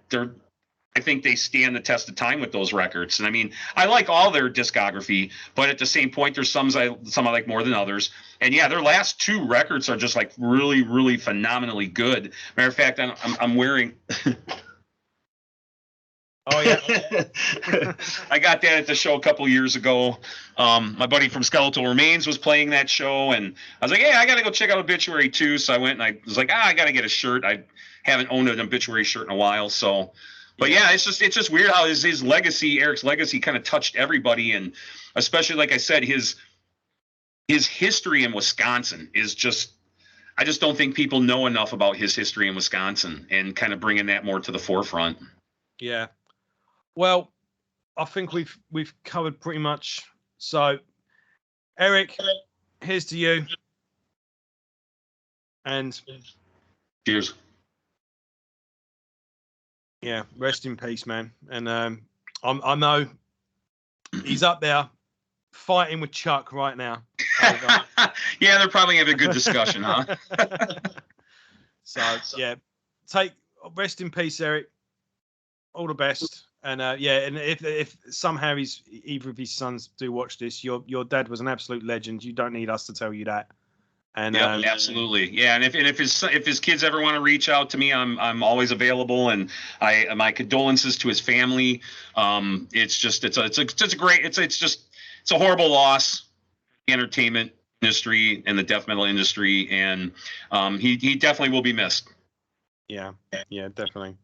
think they stand the test of time with those records. And I mean, I like all their discography, but at the same point, there's some I like more than others. And yeah, their last two records are just really, really phenomenally good. Matter of fact, I'm wearing. Oh yeah, I got that at the show a couple years ago. My buddy from Skeletal Remains was playing that show, and I was like, "Yeah, I got to go check out Obituary too." So I went and I was like, "I got to get a shirt." I haven't owned an Obituary shirt in a while, so. But yeah, it's just weird how his legacy, Eric's legacy, kind of touched everybody, and especially like I said, his history in Wisconsin is just. I just don't think people know enough about his history in Wisconsin, and kind of bringing that more to the forefront. Yeah. Well, I think we've covered pretty much. So, Eric, here's to you. And cheers. Yeah, rest in peace, man. And I know he's up there fighting with Chuck right now. Yeah, they're probably having a good discussion, huh? So yeah, rest in peace, Eric. All the best. And and if somehow either of his sons do watch this, your dad was an absolute legend. You don't need us to tell you that. And absolutely, yeah. And if his kids ever want to reach out to me, I'm always available. And my condolences to his family. It's a horrible loss, the entertainment industry and the death metal industry, and he definitely will be missed. Yeah, definitely.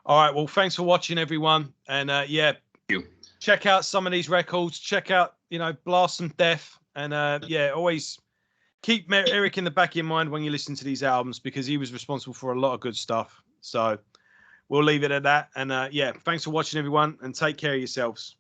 All right, well, thanks for watching, everyone. And check out some of these records. Check out, Blast Some Death. And always, keep Eric in the back of your mind when you listen to these albums, because he was responsible for a lot of good stuff. So we'll leave it at that. And yeah, thanks for watching, everyone, and take care of yourselves.